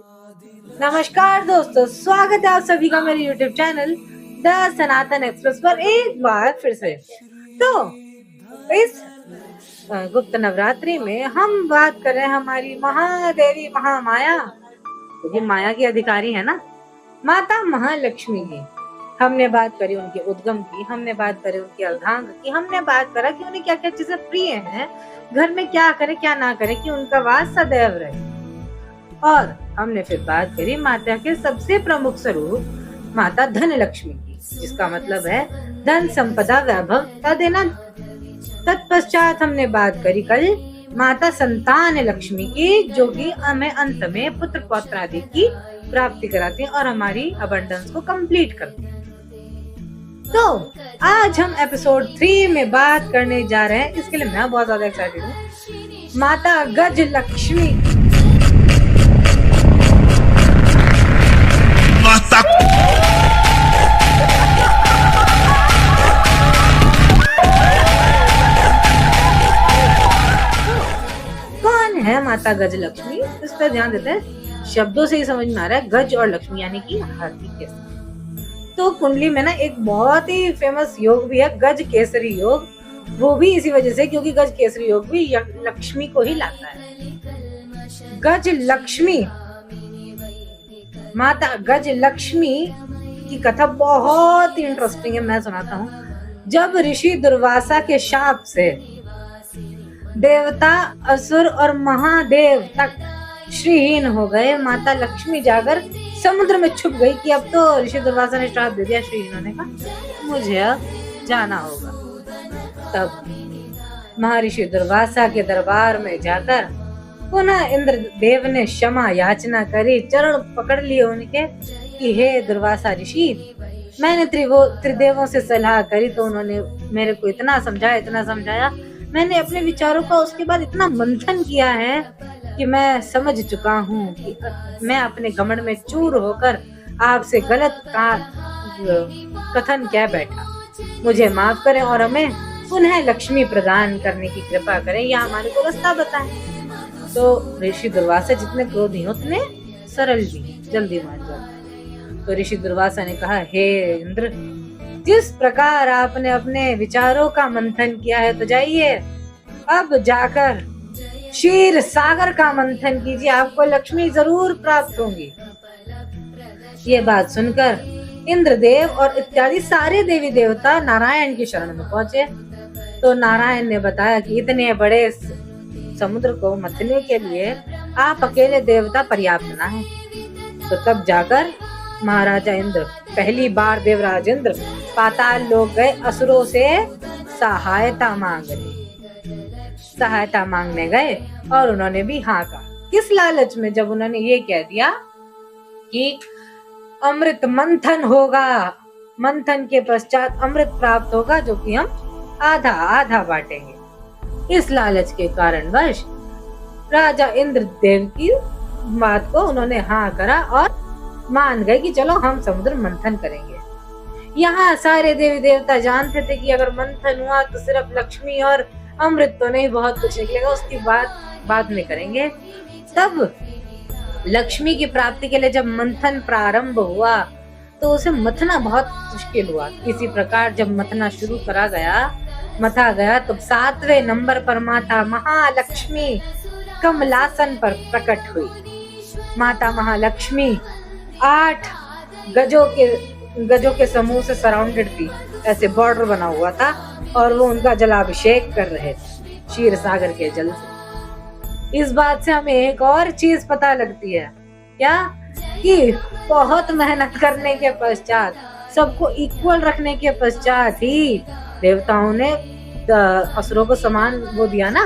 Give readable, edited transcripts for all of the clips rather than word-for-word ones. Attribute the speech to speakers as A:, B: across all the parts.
A: नमस्कार दोस्तों, स्वागत है आप सभी का मेरे YouTube channel the Sanatan express पर एक बार फिर से। तो इस गुप्त नवरात्रि में हम बात कर रहे हैं हमारी महादेवी महामाया, क्योंकि माया की अधिकारी है ना, माता महालक्ष्मी की। हमने बात करी उनके उद्गम की, हमने बात करी उनके अर्धांग की, हमने बात करा कि उन्हें क्या क्या चीजें प्रिय हैं, घर में क्या करे क्या ना करे कि उनका वास सदैव रहे। और हमने फिर बात करी माता के सबसे प्रमुख स्वरूप माता धन लक्ष्मी की, जिसका मतलब है धन संपदा वैभव का देना। तत्पश्चात हमने बात करी कल माता संतान लक्ष्मी की, जो कि हमें अंत में पुत्र पौत्र आदि की प्राप्ति कराती है और हमारी अबंडेंस को कंप्लीट करती है। तो आज हम एपिसोड 3 में बात करने जा रहे हैं, इसके लिए मैं बहुत ज्यादा एक्साइटेड हूँ, माता गज लक्ष्मी। कौन है माता गज लक्ष्मी, इस पर ध्यान देते हैं। शब्दों से ही समझ में आ रहा है, गज और लक्ष्मी यानी कि हाथी केसरी। तो कुंडली में ना एक बहुत ही फेमस योग भी है, गज केसरी योग। वो भी इसी वजह से क्योंकि गज केसरी योग भी लक्ष्मी को ही लाता है। गज लक्ष्मी, माता गज लक्ष्मी की कथा बहुत ही इंटरेस्टिंग है, मैं सुनाता हूँ। जब ऋषि दुर्वासा के शाप से देवता, असुर और महादेव तक श्रीहीन हो गए, माता लक्ष्मी जाकर समुद्र में छुप गई कि अब तो ऋषि दुर्वासा ने श्राप दे दिया श्रीहीन होने का, मुझे अब जाना होगा। तब महर्षि दुर्वासा के दरबार में जाकर पुनः इंद्र देव ने क्षमा याचना करी, चरण पकड़ लिए उनके कि हे दुर्वासा ऋषि, मैंने त्रिदेवों से सलाह करी तो उन्होंने मेरे को इतना समझाया, मैंने अपने विचारों का उसके बाद इतना मंथन किया है कि मैं समझ चुका हूँ कि मैं अपने घमंड में चूर होकर आपसे गलत कथन कह बैठा। मुझे माफ करें और हमें पुनः लक्ष्मी प्रदान करने की कृपा करें या हमारे को रास्ता बताएं। तो ऋषि दुर्वासा जितने क्रोधी उतने सरल भी, जल्दी मान जाते। तो ऋषि दुर्वासा ने कहा, हे इंद्र, जिस प्रकार आपने अपने विचारों का मंथन किया है तो जाइए, अब जाकर क्षीर सागर का मंथन कीजिए, आपको लक्ष्मी जरूर प्राप्त होंगी। ये बात सुनकर इंद्रदेव और इत्यादि सारे देवी देवता नारायण की शरण में पहुंचे। तो नारायण ने बताया कि इतने बड़े समुद्र को मथने के लिए आप अकेले देवता पर्याप्त ना है। तो तब जाकर महाराजा इंद्र, पहली बार देवराज इंद्र पाताल लोक गए, असुरों से सहायता मांगने गए और उन्होंने भी हाँ कहा। किस लालच में? जब उन्होंने ये कह दिया कि अमृत मंथन होगा, मंथन के पश्चात अमृत प्राप्त होगा जो कि हम आधा आधा बांटेंगे। इस लालच के कारणवश राजा इंद्रदेव की बात को उन्होंने हाँ करा और मान गए कि चलो हम समुद्र मंथन करेंगे। यहाँ सारे देवी देवता जानते थे कि अगर मंथन हुआ तो सिर्फ लक्ष्मी और अमृत तो नहीं, बहुत कुछ निकलेगा, उसकी बात बाद में करेंगे। तब लक्ष्मी की प्राप्ति के लिए जब मंथन प्रारंभ हुआ तो उसे मथना बहुत मुश्किल हुआ। इसी प्रकार जब मथना शुरू मथा गया तो 7वें नंबर पर माता महालक्ष्मी कमलासन पर प्रकट हुई। माता महालक्ष्मी 8 गजों के समूह से सराउंडेड थी, ऐसे बॉर्डर बना हुआ था और वो उनका जलाभिषेक कर रहे थे क्षीर सागर के जल से। इस बात से हमें एक और चीज पता लगती है, क्या? कि बहुत मेहनत करने के पश्चात, सबको इक्वल रखने के पश्चात ही देवताओं ने असुरों को समान वो दिया ना,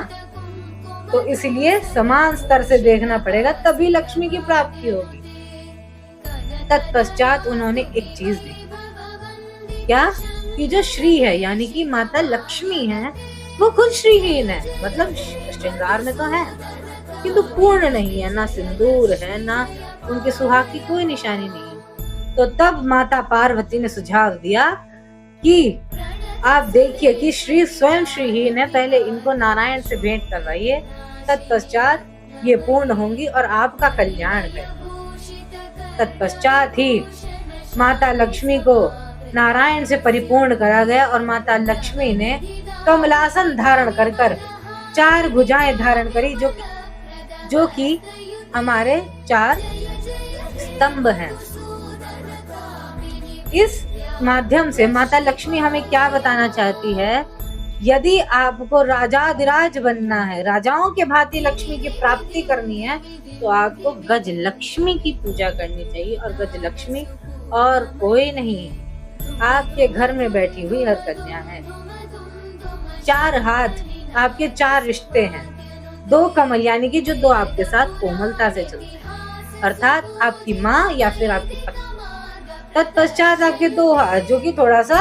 A: तो इसलिए समान स्तर से देखना पड़ेगा, तभी लक्ष्मी की प्राप्ति होगी। तत्पश्चात उन्होंने एक चीज देखी, क्या? कि जो श्री है यानी कि माता लक्ष्मी है, वो खुद श्रीहीन है, मतलब श्रृंगार में तो है किंतु पूर्ण नहीं है, ना सिंदूर है, ना उनके सुहाग की कोई निशानी नहीं है। तो तब माता पार्वती ने सुझाव दिया कि आप देखिए कि श्री स्वयं श्रीहीन है, पहले इनको नारायण से भेंट करवाइए, तत्पश्चात ये पूर्ण होंगी और आपका कल्याण है। तत्पश्चात ही माता लक्ष्मी को नारायण से परिपूर्ण करा गया और माता लक्ष्मी ने कमलासन धारण कर कर 4 भुजाएं धारण करी, जो कि हमारे 4 स्तंभ हैं। इस माध्यम से माता लक्ष्मी हमें क्या बताना चाहती है? यदि आपको राजाधिराज बनना है, राजाओं के भांति लक्ष्मी की प्राप्ति करनी है, तो आपको गज लक्ष्मी की पूजा करनी चाहिए। और गज लक्ष्मी और कोई नहीं, आपके घर में बैठी हुई हर कन्या है। 4 हाथ आपके 4 रिश्ते हैं, 2 कमल यानी कि जो 2 आपके साथ कोमलता से चलते हैं, अर्थात आपकी माँ या फिर आपकी पत्नी। तत्पश्चात आपके 2 हाथ जो कि थोड़ा सा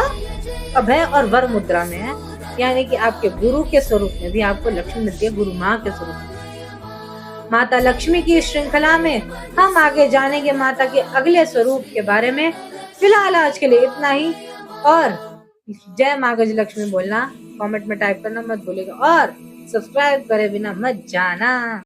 A: अभय और वर मुद्रा में है, यानी कि आपके गुरु के स्वरूप में भी आपको लक्ष्मी मिलती है, गुरु माँ के स्वरूप में। माता लक्ष्मी की श्रृंखला में हम आगे जानेंगे माता के अगले स्वरूप के बारे में। फिलहाल आज के लिए इतना ही, और जय माँ गज लक्ष्मी बोलना कमेंट में टाइप करना मत भूलिएगा, और सब्सक्राइब करे बिना मत जाना।